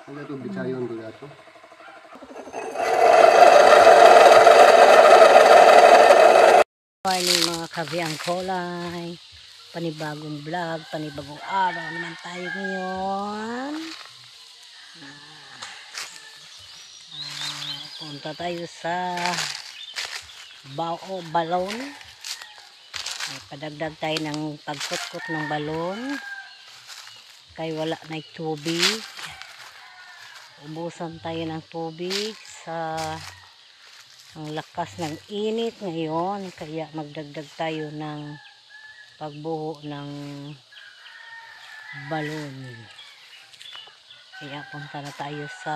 Ada tuh bicayon tuh dato. Morning mga kabiang kolay, panibagong vlog, panibagong araw naman tayo ngayon. Punta tayo sa balon. Padagdag tayo ng pagkutkot ng balon kay wala na tubig. Ubusan tayo ng tubig sa ang lakas ng init ngayon, kaya magdagdag tayo ng pagbuho ng balon. Kaya punta na tayo sa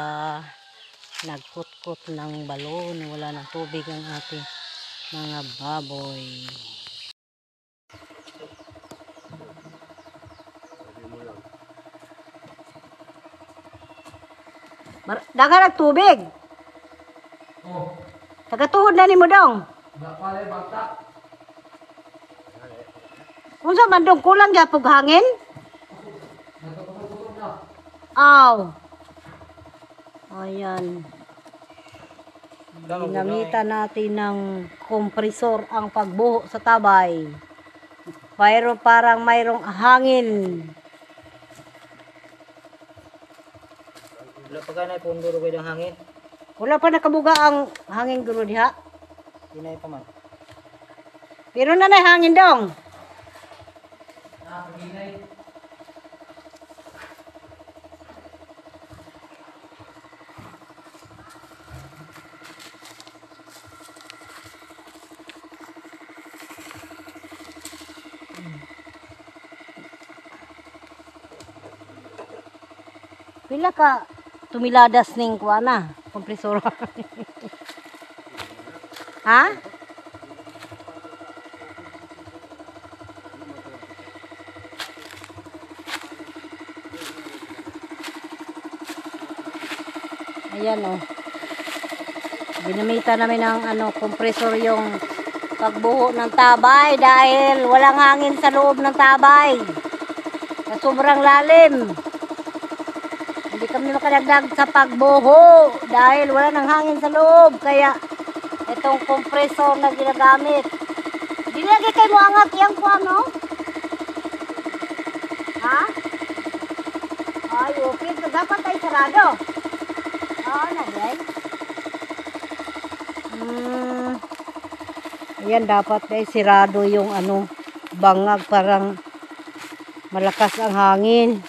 nagkutkot ng balon. Wala ng tubig ang ating mga baboy. Daga ng tubig. Oh, Tagatuhod na ni mo dong. napalay bata. Kung sa mandong kulang yapog hangin? Nagkapagod na. Aw. Ayan. Ginamitan natin ng kompresor ang pagbuho sa tabay. Pero parang mayroong hangin. Wala pa ka na punduro ko ng hangin. Wala pa nakabuga ang hangin guro diha. Hinay pa man. Pero na hangin dong. Hinay. Pila ka tumiladas ning kuana, kompresor. Ha? Ayan oh. Ginamitan namin ng kompresor yung pagbuho ng tabay dahil walang hangin sa loob ng tabay. Sa sobrang lalim. Hindi kami makadagdag sa pagbuho dahil wala nang hangin sa loob. Kaya itong kompresor na ginagamit. Dinagay kayo mo angat yung kuano? Ha? Ay, okay. So, dapat ay sarado. Oo, nagay. Ayan, dapat ay sirado yung bangag, parang malakas ang hangin.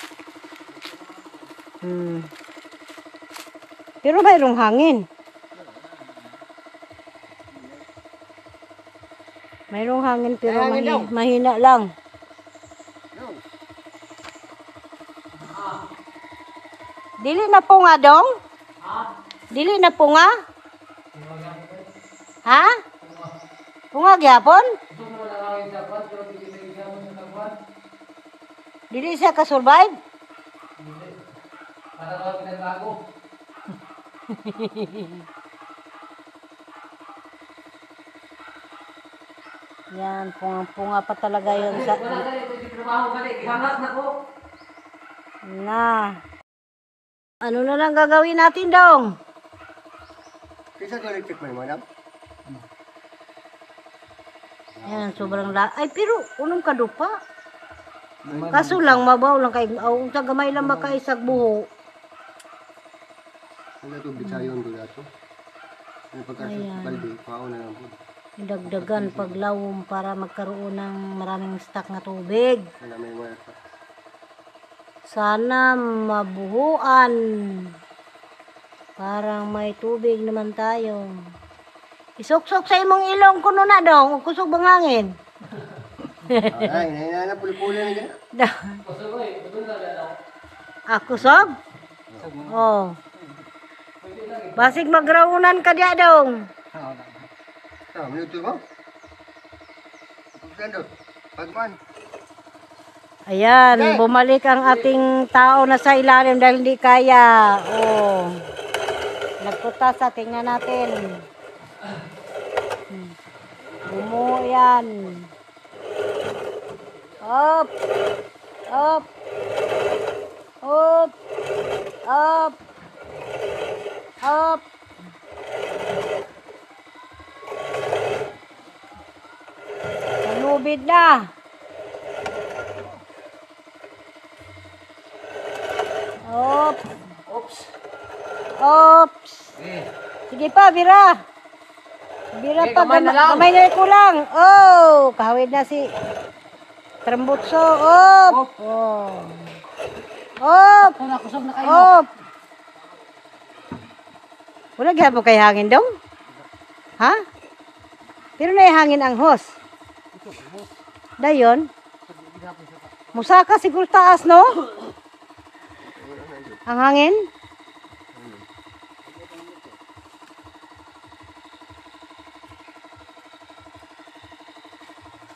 Pero mayroong hangin. Mayroong hangin pero mahina lang. Dili na po nga dong? Dili na po nga? Ha? Punga gyapon? Dili siya ka-survive? Para daw pinagbago. Yan, punga pa talaga yun sa... Wala dali, ito yung trabaho balik. Ihangat na ko. Na. Ano na lang gagawin natin dong? Kisa to electric man, madam? Yan, sobrang ay pero unong kadupa. Kaso lang mabaw lang kay sa gamay lang makaisag buho. Ada tuh bicayon tuh dato. Ano pagkasya balde, pao na lang po. Dagdagan paglawom para magkaroon ng maraming stock na tubig. Wala may mga Sana mabuhuan. Parang may tubig naman tayo. Isuksok sa imong ilong kuno na dong, kusog bangangin. ay, nainana puli-puli na gano'n. Pasuloy, patuloy na daw. Kusog? Oh. Basig magraunan ka diya dong. Minuto mo? Pagkando, pagman. Ayan, bumalik ang ating tao na sa ilalim dahil hindi kaya. Oh. Nagputas, tingnan natin. Bumuo yan. Up. Up. Up. Up. Up. Malubid na. Up. Oops. Oops. Eh. Sige pa, Bira. Bira Okay, pa. kamay na lang. Kamay na kulang. Oh, kahawid na si Trambutso. Op. Oh. Op. Kusog na kayo. Op. Wala gaya mo kay hangin daw? Ha? Pero na hangin ang hos. Dayon. Musaka siguro taas, no? Ang hangin?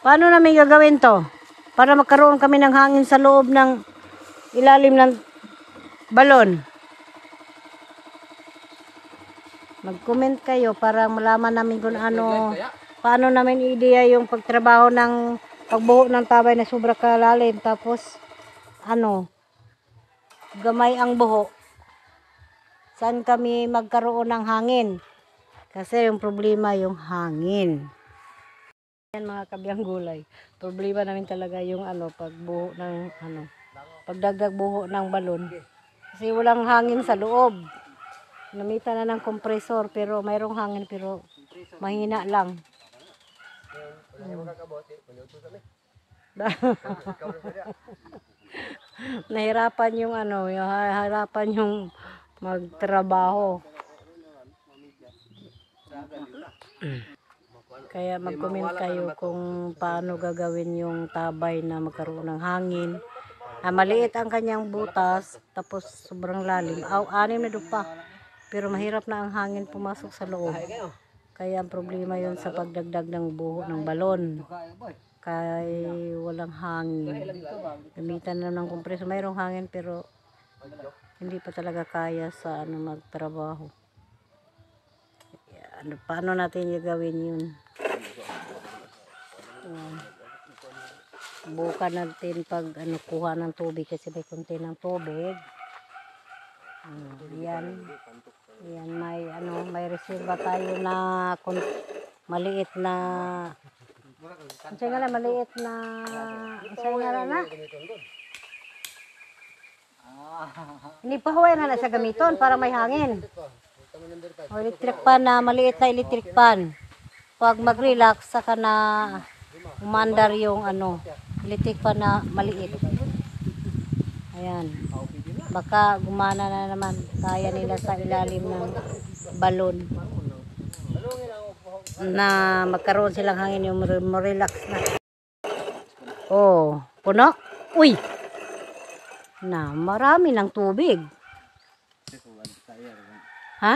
Paano namin gagawin to? Para magkaroon kami ng hangin sa loob ng ilalim ng balon. Mag-comment kayo para malaman namin kung ano, paano namin ideya yung pagtrabaho ng pagbuho ng tabay na sobra kalalim. Tapos, ano, gamay ang buho. Saan kami magkaroon ng hangin? Kasi yung problema yung hangin. Yan mga kabiyang gulay. Problema namin talaga yung ano, pagbuho ng ano, pagdagdag buho ng balon. Kasi walang hangin sa loob. Namita na ng kompresor pero mayroong hangin pero mahina lang. Nahirapan yung ano, harapan yung magtrabaho. Kaya mag-comment kayo kung paano gagawin yung tabay na magkaroon ng hangin. Maliit ang kanyang butas, tapos sobrang lalim. Anim na dupa. Pero mahirap na ang hangin pumasok sa loob. Kaya ang problema yun sa pagdagdag ng buho ng balon. Kaya walang hangin. Gamitan na ng kompreso. Mayroong hangin pero hindi pa talaga kaya sa ano magtrabaho. Paano natin gagawin yun? Bukan natin pag ano, kuha ng tubig kasi may konti ng tubig. Yan may ano, may reserva tayo na maliit na maliit na hindi pa huwag na sa gamiton para may hangin. O electric pan na maliit na electric pan. Pag mag-relax saka na umandar yung ano, electric pan na maliit. Ayan. Baka gumana na naman. Kaya nila sa ilalim ng balon. Na magkaroon silang hangin yung relax na. Oh, puno. Uy! Na, marami ng tubig. Ha?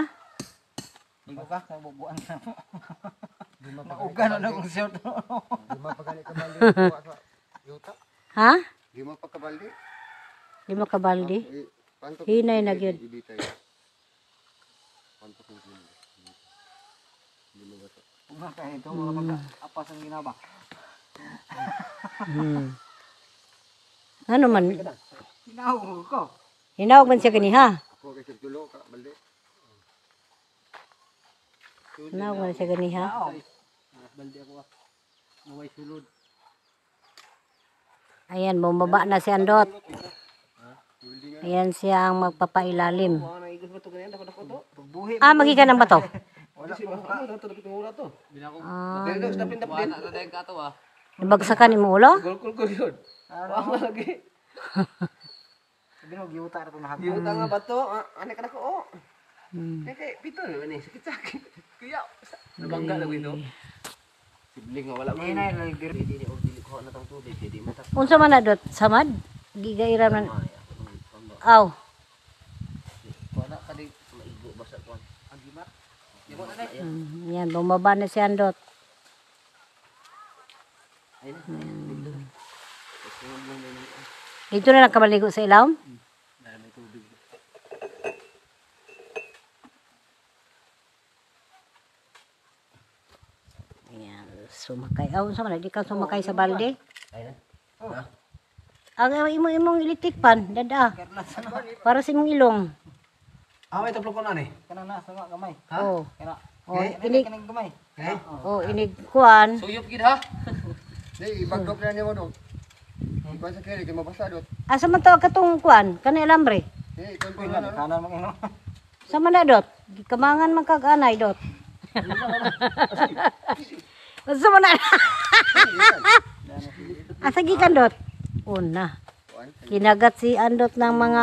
Hindi ka, mabubuan na mo. Naugan na kung short. Di mapagani ka baldi. Yuta. Ha? Di mapagkabaldi. Lima ka baldi? Hinay na gyud. Una ka ito, mga pagka-apas ang ginaba. Ano man? Hinahog ko. Hinawag man siya kaniha. Ako kay tulo ka baldi. Hinawag man siya kaniha. Baldi ako. Maway sulod. Ayan, bumaba na si Andot. Ayan siya ang magpapailalim. Ah, magikan ng bato. Ah, nabagsakan mo ulo? Yuta nga ba to? Ano ka na ko? Kaya pito naman eh. Sakit-sakit. Kuya, nabangga na ito. Sibling nga wala ko. Hindi ni Ordili ko na itong tubig. Unsa man na dot? Samad? Gigairan man. Aw. Wala ka di maigo basta ko. Ang gimat. Gimat na dai. Yan, bumaba na si Andot. Dito na lang ka maligo sa ilaw? Ayan, sumakay. Unsa man, di ka sumakay sa balde? Ang imong electric pan, dada. Para sa imong ilong. Ah, may taplok ko na ni. Kanang na sama gamay. Ha? Oh. Kana. Oh, Ini inig kanang gamay. Eh? oh, inig kuan. Suyop gid ha. Di, ibagdok na niya mo doon. Iba sa kiri, kaya mabasa doon. Asa man tawag katong kuan? Kanang alambre. Eh, ikaw po Pila na. kanan mo ino. Sa man na dot? Kamangan man kag anay dot. Asa man na? Asa gikan dot? Una. Kinagat si Andot ng mga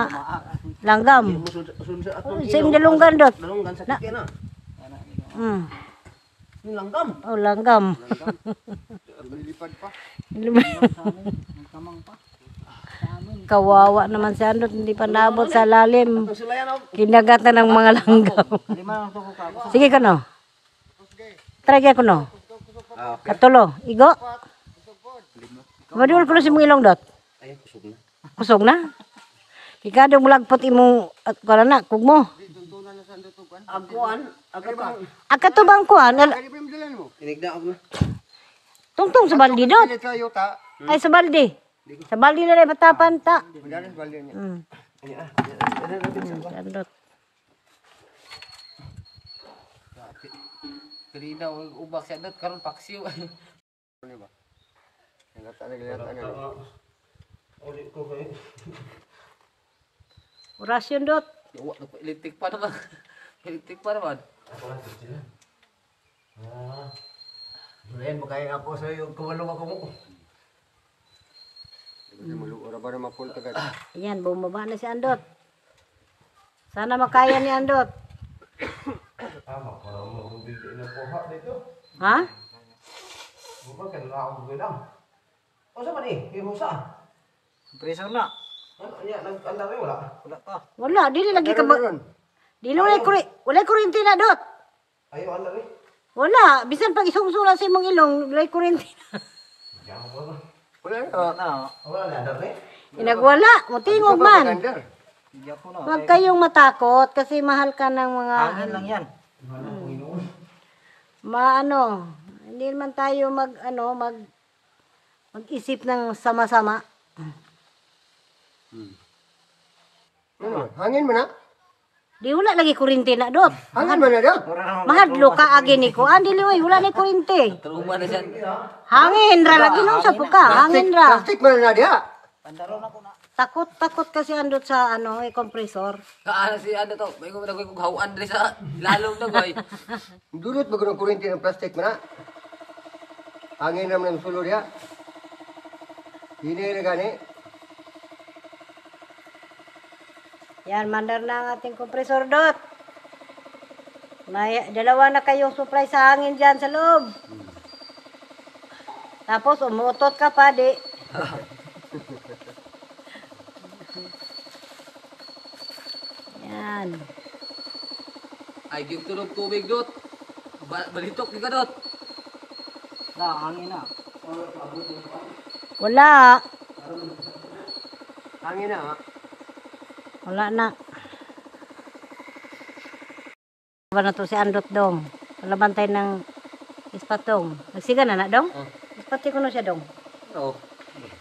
langgam. Musun sa Oh, atong sa dalunggan dot. dalunggan sa kike na. Yung langgam. Oh, langgam. Lilipad pa. Kamang pa. Kawawa naman si Andot, hindi pa naabot sa lalim. Ang sulayan og Kinagat na ng mga langgam. Lima lang tuko ka. Sige ka no. Try ko no. Ah, okay. Katulo. Igo. Madul ko na si mong ilong dot. Ay, kusog na. Kusog na. Ikadong mulagpot imong at kala na kugmo. Agkuan, agkabang. Akato bang kuan? Kaya pa yung dalan mo. Inigdaog na. Tungtong sa baldi dot. Pilit sa yuta. Ay sa baldi. Sa baldi na rin matapan ta. Madalas balde niya. Ay, Andot. Kali daw ubak sa dot karon paksiw. Ano ba? Nagata na gilata na. Orasyon dot. Wa elektrik pa naman. Elektrik pa naman. Ngayon makaya ako sa iyo kumalong ako mo. Hindi mo luora ba na mapul agad. Ayan, bumaba na si Andot. Sana makaya ni Andot. Ha? O sa man eh, himusa. Preso na. Ano nya nag-andar wala. Wala pa. Wala, dili lagi ka ba? Meron. Dili wala kuryente na dot. Ayo andar eh. Wala, bisan pag isungsula sa imong ilong, wala kuryente na. Wala na. Na. Wala na andar eh. Inagwala, mutingog man. Maganda. Hindi ako na. Huwag kayong matakot kasi mahal ka ng mga Hangin lang yan. maano. Hindi naman tayo mag-isip ng sama-sama. Ano? Hangin mo na? Di wala lagi kuryente na dot. Hangin mo na daw. Mahadlo ka agi ni ko. Andi liway, wala ni kuryente. Truma na siya. Hangin ra lagi nung sa puka. Hangin ra. Plastic mo na diha. Pandaron ako na. Takot kasi andot sa kompresor. Kaano si ano to? May ko nagay kog hawan diri sa lalong na goy. Dulot ba ng kuryente ng plastic mo na? Hangin naman ng sulo diha. Hindi na gani. Yan, mandar na ang ating kompresor dot. May dalawa na kayong supply sa hangin dyan sa loob. Tapos umutot ka pa, di. Yan. Ay gyud tunog tubig dot. Balitok di ka dot. Na, hangin na. Wala. Hangin na ha. Wala na. Ba na to si Andot dong. Palabantay ng ispatong. Nagsiga na dong? Oh. Ispati ko na siya dong. Oo.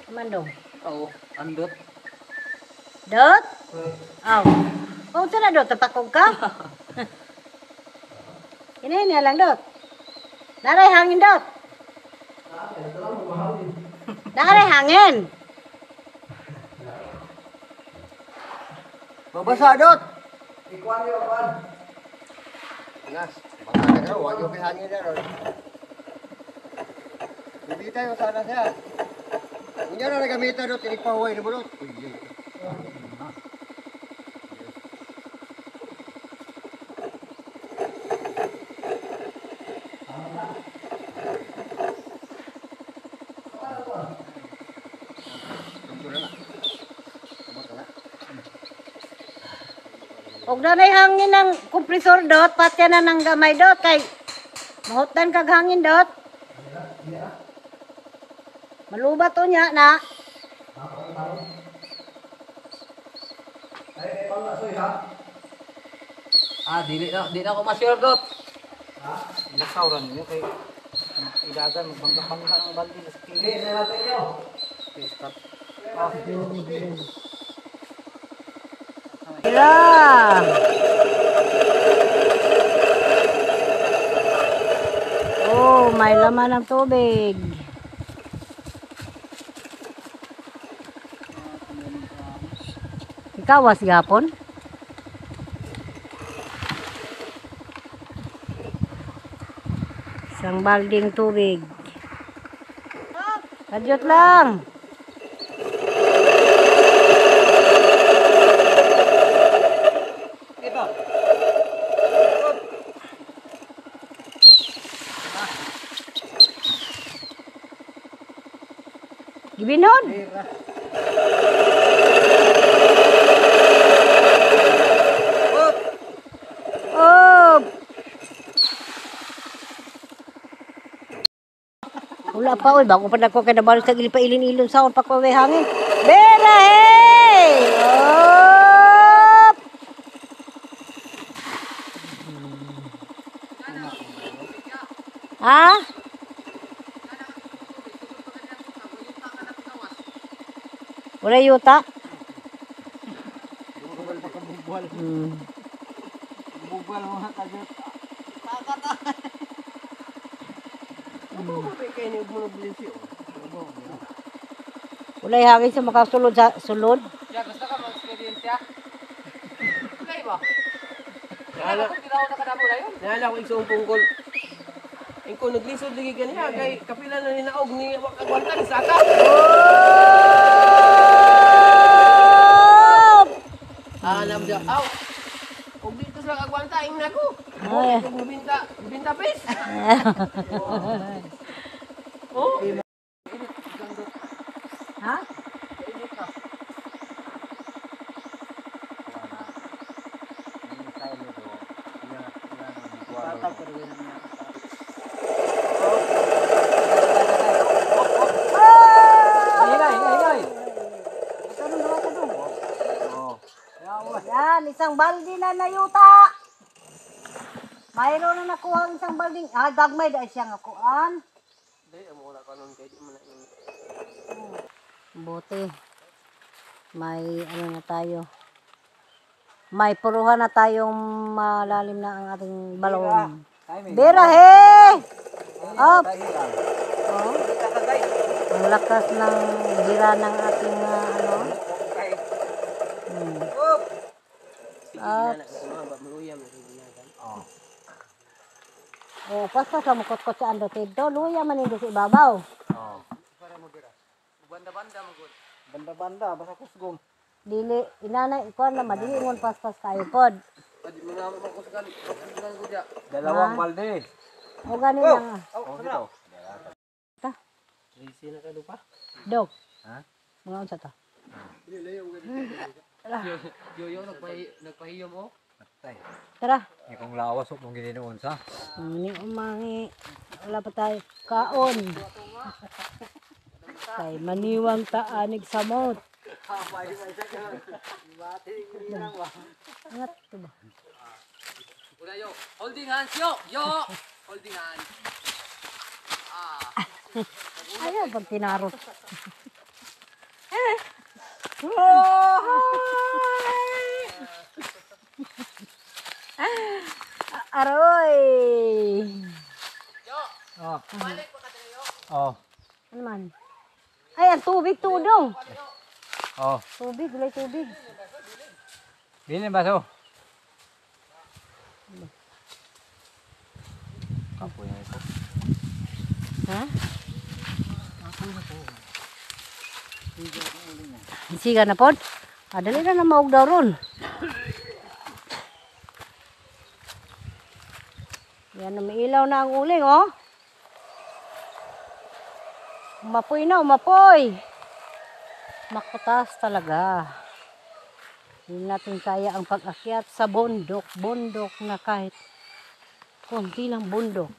Kaman dong. Oo. Andot. Dot? Aw. Oh, ito na dot. Tatakog ka? Hinahin niya lang dot. Naray hangin dot. Naray hangin. Mabasa dot. Ikuan yo kuan. Nas, baka na daw, wag yung hangin na ron. Hindi tayo sana siya. Kunya na nagamita dot, tinipahuay na mo dot. Huwag na na'y hangin ng kompresor dot, patya na ng gamay dot, kay mahutan kag hangin dot. Malubat to niya na. Ah, di na ako ma-share dot. Lakaw rin nyo kay ilagan, magbangka-bangka ng baldi sa kili. Hindi na natin yo. Ah, Yeah. may laman ng tubig. Ikawas gapon? Isang balding tubig. Kadyot lang. Ito. Gibinod. Oh. Wala pa oy, bago pa nako kay nabalik sa gili pa ilin-ilon sa pa ko hangin. Bera hey. Oh. Ha? Wala yuta? Bugwal mga kadyot. Kayo ni mo bilisyo. Wala hangin sa makasulod sa sulod. Ya, gusto ka mag-experience ya? Okay ba? Naalala ko, tinaw na kadamo na yun. Naalala ko isang pungkol. Iko naglisod lagi ganiya kay kapila na ni naog ni agwanta ni saka. Alam dia, aw. Kung dito sa agwanta ing nako. Ay. Kung binta pes. Oh. Ha? Yan, isang baldi na nayuta. Mayroon na nakuha ang isang balding. Ah, dagmay dahil siya nga kuan. Dai amo wala kanon kay di man na. Buti. May ano na tayo. May puruhan na tayong malalim na ang ating balon. Bera he! Up! Oh. Ang lakas ng bira ng ating ano. Up. Oh, paspas sa mukot-kot sa ando tidto. Luya man hindi sa ibabaw. Banda-banda mo gud. Banda-banda, basta kusgom. Dili, inanay, ikuan na madili mo paspas kayo pod. Adi mo na makusgan gud ya. Dalawang balde. O gani lang. Dito. Ta, Risi na kado pa. dog. Ha? Mga unsa ta? Yo nagpahiyom oh. Patay. Tara. Ikong lawas mong gininuon sa. Ni umangi. Wala pa tayo kaon. Kay maniwang taanig sa mot. Angat to ba? Una yo, holding hands yo. Yo, holding hands. Ayaw pag tinarot. Aroy! Yo, Oh. balik pa ka yo. Oh. Ano man? Ay, ang tubig tudong. Oh. Tubig, gulay tubig. Bilin baso. Kapoy na ito. Ha? Siga na pod. Dali na maog daw ron. Yan, umiilaw na ang uling, oh. Umapoy na, umapoy. Makutas talaga. Hindi natin kaya ang pag-akyat sa bundok. Bundok na kahit konti lang bundok.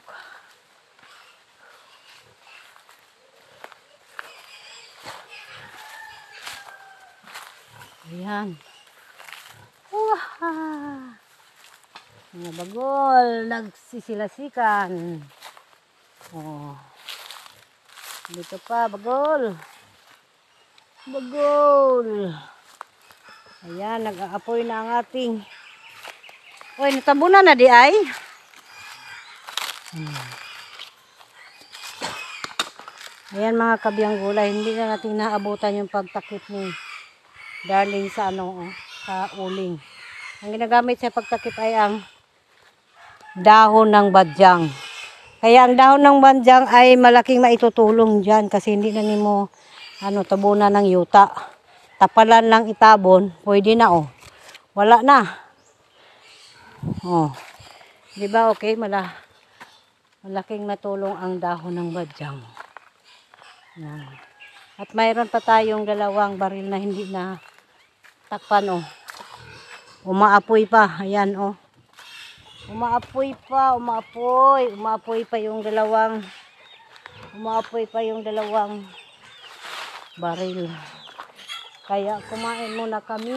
Ayan. Wah! Mga bagol, nagsisilasikan. Oh. Dito pa, bagol. Bagol. Ayan, nag-aapoy na ang ating. Uy, natabunan na di ay. Ayan mga kabiyang gulay, hindi na natin naabutan yung pagtakip ni Darling sa sa uling. Ang ginagamit sa pagtakip ay ang dahon ng badyang. Kaya ang dahon ng badyang ay malaking maitutulong dyan kasi hindi na nimo tabunan ng yuta. Tapalan lang itabon, pwede na Wala na. Di ba okay? Malaking matulong ang dahon ng badyang. Yan. At mayroon pa tayong dalawang baril na hindi na takpan Umaapoy pa. Ayan Umaapoy pa yung dalawang baril. Kaya kumain muna kami.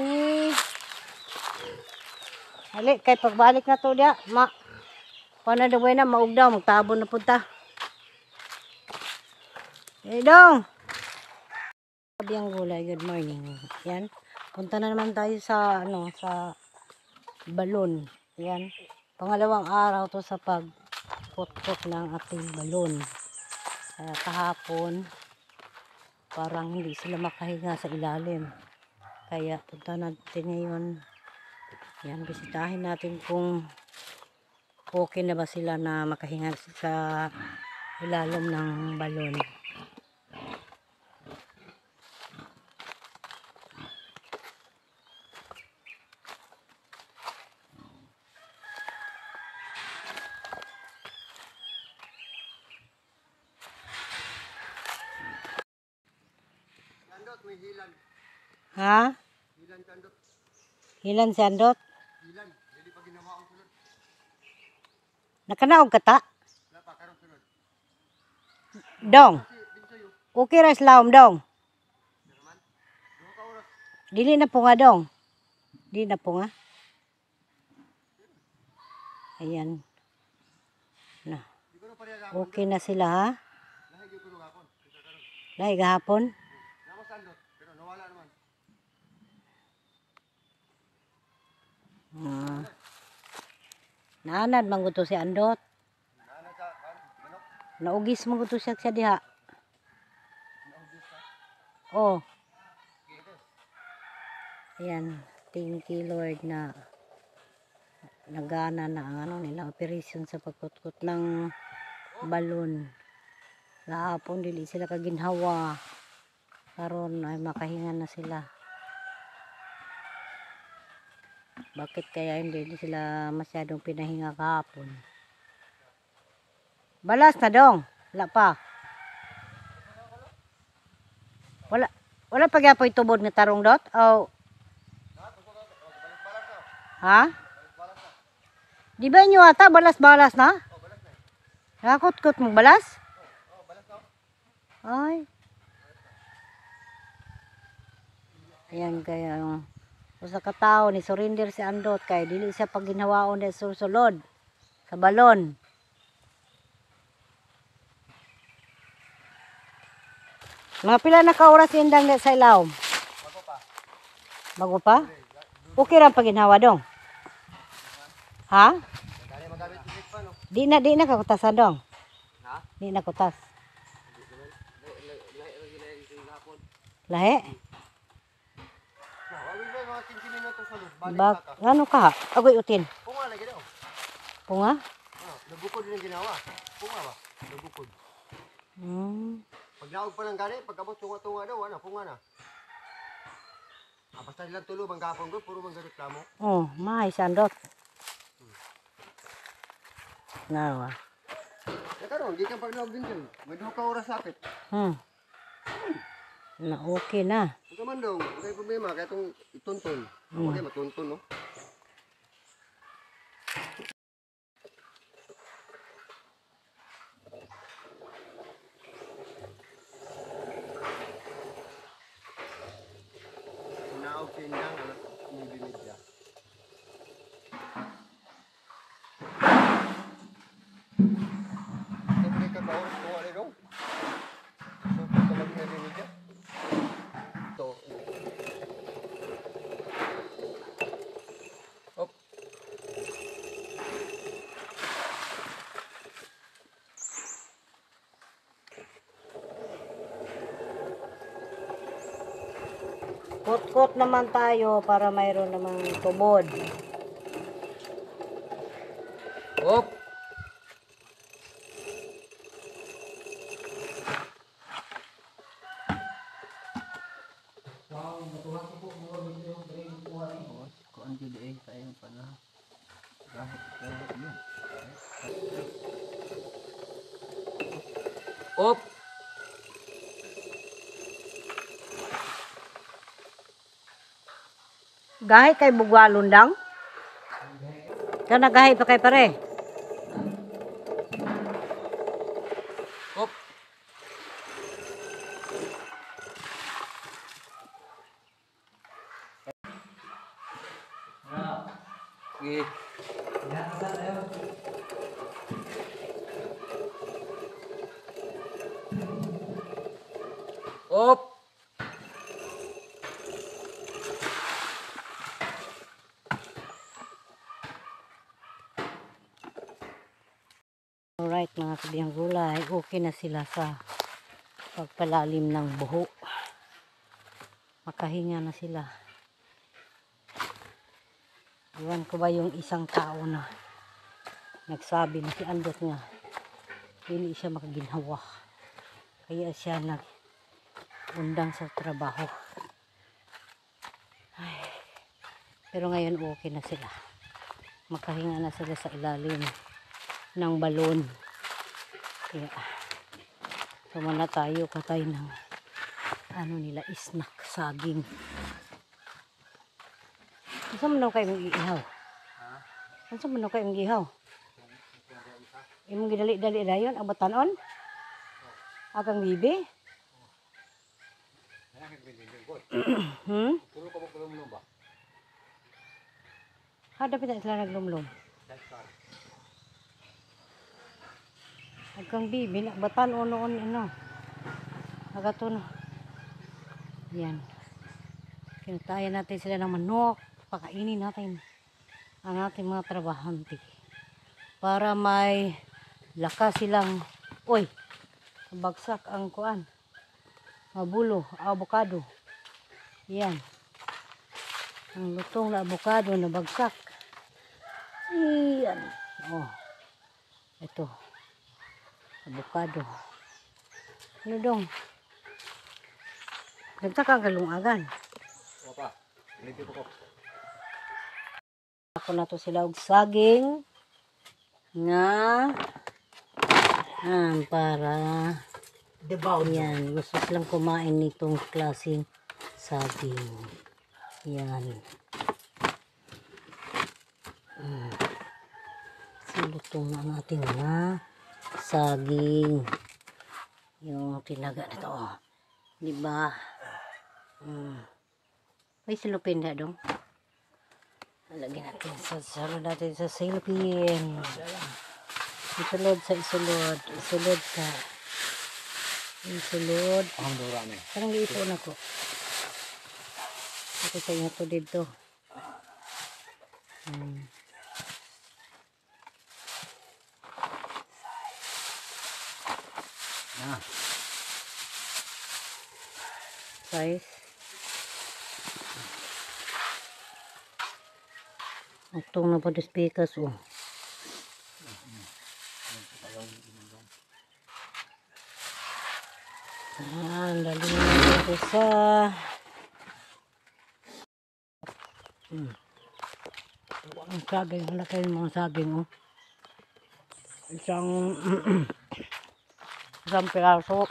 Hali, kay pagbalik na to dia, paano daw na maugdaw, magtabon na punta. Dong! Kabiyang gulay, good morning. Yan. Punta na naman tayo sa sa balon. Yan. Pangalawang araw to sa pagputkot ng ating balon. Kahapon parang hindi sila makahinga sa ilalim. Kaya punta natin ngayon. Yan, bisitahin natin kung okay na ba sila na makahinga sa ilalim ng balon. May hilan. Ha? Hilan sandot. Hilan sandot? Hilan. Jadi pag ginawa ang sulod. Nakanaog ka ta? Wala pa karon sulod. Dong. Okay ra Islam dong. Dili na po nga dong. Dili na po nga. Ayan. Na. Okay na sila ha? Lahi gahapon. Pero nawala naman. Naanad mangguto si Andot. Naugis mangguto siya diha. Ayan, thank you Lord na nagana na ang nila operation sa pagkutkot ng balon. Kahapon dili sila kaginhawa. Karon ay makahinga na sila. Bakit kaya hindi sila masyadong pinahinga kahapon? Balas na dong. Wala pa. Wala pa gyapoy tubod nga tarong dot? Ha? Di ba inyo ata balas-balas na? Nakakot-kot mong balas? Ay. Ayan kaya sa katao ni surrender si Andot kay dili siya pag ginhawaon na susulod sa balon. Mga pila na ka oras indang sa ilaw? Bago pa? Okay ra pag ginhawa dong. Ha? Di na kakutasan dong. Ha? Di na kutas. Lahe? Ano ka? Agoy utin. Punga lagi daw. Punga? Nabukod din ang ginawa. Punga ba? Nabukod. Pag naog pa ng gani, pagkabot tunga-tunga daw, punga na. Basta nilang tulo, bang gapon ko, puro bang reklamo. Mahay sandot. Nawa. Karon, di ka pag naog din dyan. May 2 ka oras sapit. Na okay na. Ito man daw, may problema, kaya itong ituntun. Okay, matuntun, no? Naog sindang, alas 9:30. Siyempre ka ba oras kung ano daw? So, ka mag-9:30. Ito. Kot-kot naman tayo para mayroon namang tubod. Op! Kuan gid tayo pa na. Kahit yan. Op! Gahi kay bugwalon dang. Kana gahi pa kay pare. Op! Sige. Op! Alright mga kabihang gulay, okay na sila sa pagpalalim ng buho. Makahinga na sila. Iwan ko ba yung isang tao na nagsabi na si Andot nga hindi siya makaginhawa. Kaya siya nag-undang sa trabaho. Ay, pero ngayon okay na sila. Makahinga na sila sa ilalim ng balon. Kaya sumana tayo katay ng ano nila, snack, saging. Asa man kayo mong iihaw? Asa man kayo mong iihaw? Imong gidali-dali dayon ang batanon? Agang bibi? Hada pa sila naglumlum. Agang bibi na batanon noon ano. Agato na. Yan. Kinatayan natin sila ng manok. Pakainin natin ang ating mga trabahante para may lakas silang bagsak ang kuan, mabulo, avocado. Yan ang lutong na avocado na bagsak. Yan, ito avocado. Ano dong nagtaka ang galungagan. Opa, lipi ko. Ako na to sila og saging nga para Debaw. yan, gusto silang kumain nitong klaseng saging. Yan. Silutong na natin na saging. Yung tinaga na to. Diba? May silupin na dong. Lagyan natin natin sa silupin. Isulod sa isulod. Isulod ka. Isulod. Ang dura ni. Parang iipon ako. Ito sa inyo to dito. Size. Utong na pa dos pikas dali na natin sa ang saging, laki yung mga saging isang piraso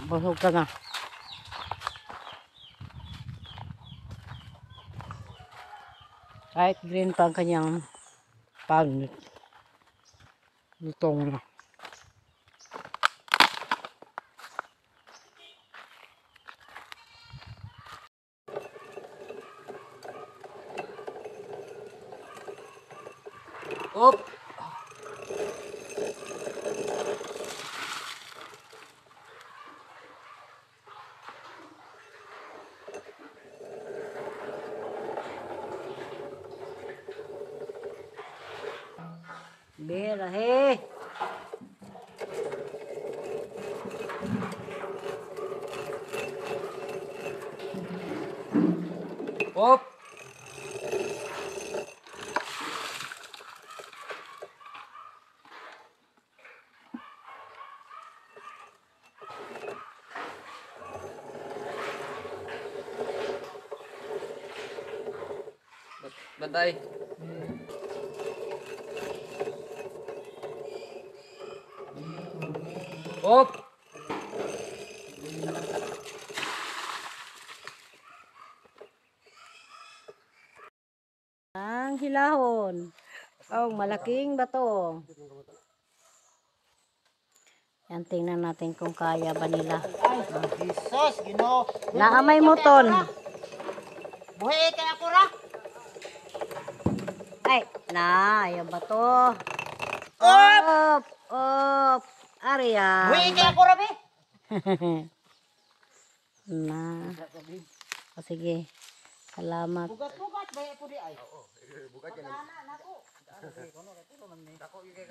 busog ka na. Kahit green pa ang kanyang pangit. Lutong na. Op! Bera he. Patay. Op! Ang hilahon. Oh, malaking bato. Yan, tingnan natin kung kaya ba nila. Jesus, Ginoo. Naamay mo ton. Buhay kay ako ra. Ay, yung bato. Op! Op! Ariya. Buhay kay ako ra be. Na. O, sige. Salamat. Bugat-bugat ba ako di ay. Bukat yan.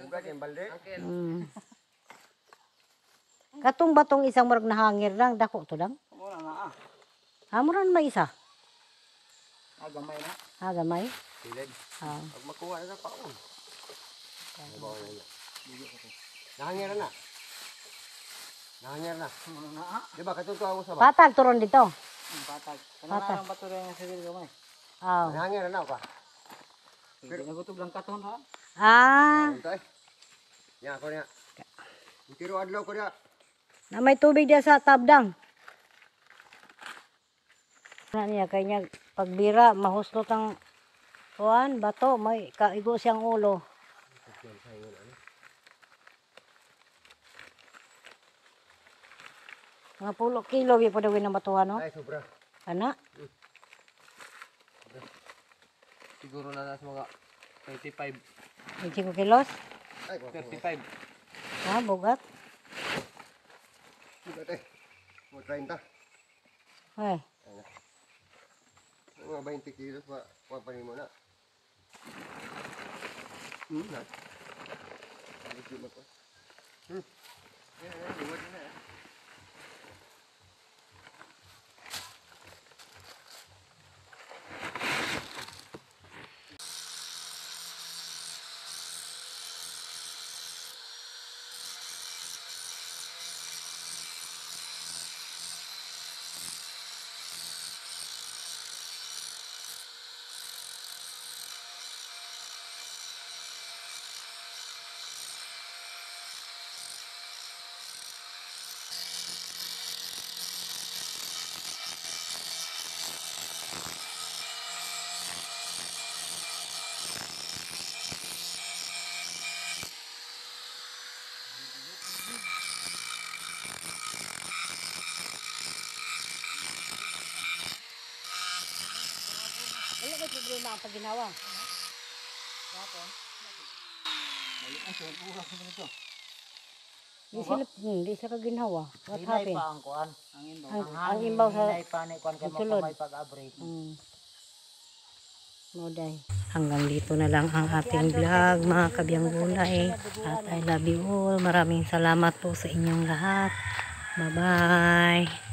Bukat yan, balde. Mm. Katong batong isang murag nahangir lang. Dako to lang. Wala na ah. Hamuran may isa. Agamay na. Gamay. Silid. Ah. Pag makuha na sa paon. Nahangir na. Nahangir na. Wala na ah. Di ba, katutuwa mo sa ba? Patag turon dito. Patag. Kanang ang bato rin sa dili gamay. Ah. Nahangir na ka. Pero nagutob lang katon ha. Ah. Ito eh. Yan ako niya. Tiro adlaw ko niya. Na may tubig dia sa tabdang. Na niya kanya pagbira mahuslot ang kuan bato may kaigo siyang ulo. Mga 10 kilo bi padawin ng batuhan no. Ay, sobra. Ana. Siguro na nasa mga 35. 25 kilos. Ay, 35. Ha, bugat. bukat eh. Mga 30. Ay, Mga 20 kilos pa. Papanin mo na. Na. Hindi mo ko. Yan, bukat na. wala ba problema ang paginawa? Di sila kaginawa. What Hinay happened? pa ang kuan. Ang imbaw. Ang imbaw sa Hinay pa ni kuan kay sulod. may pag-abrate. Moday. Hanggang dito na lang ang ating vlog mga kabiyang gulay. At I love you all. Maraming salamat po sa inyong lahat. Bye-bye.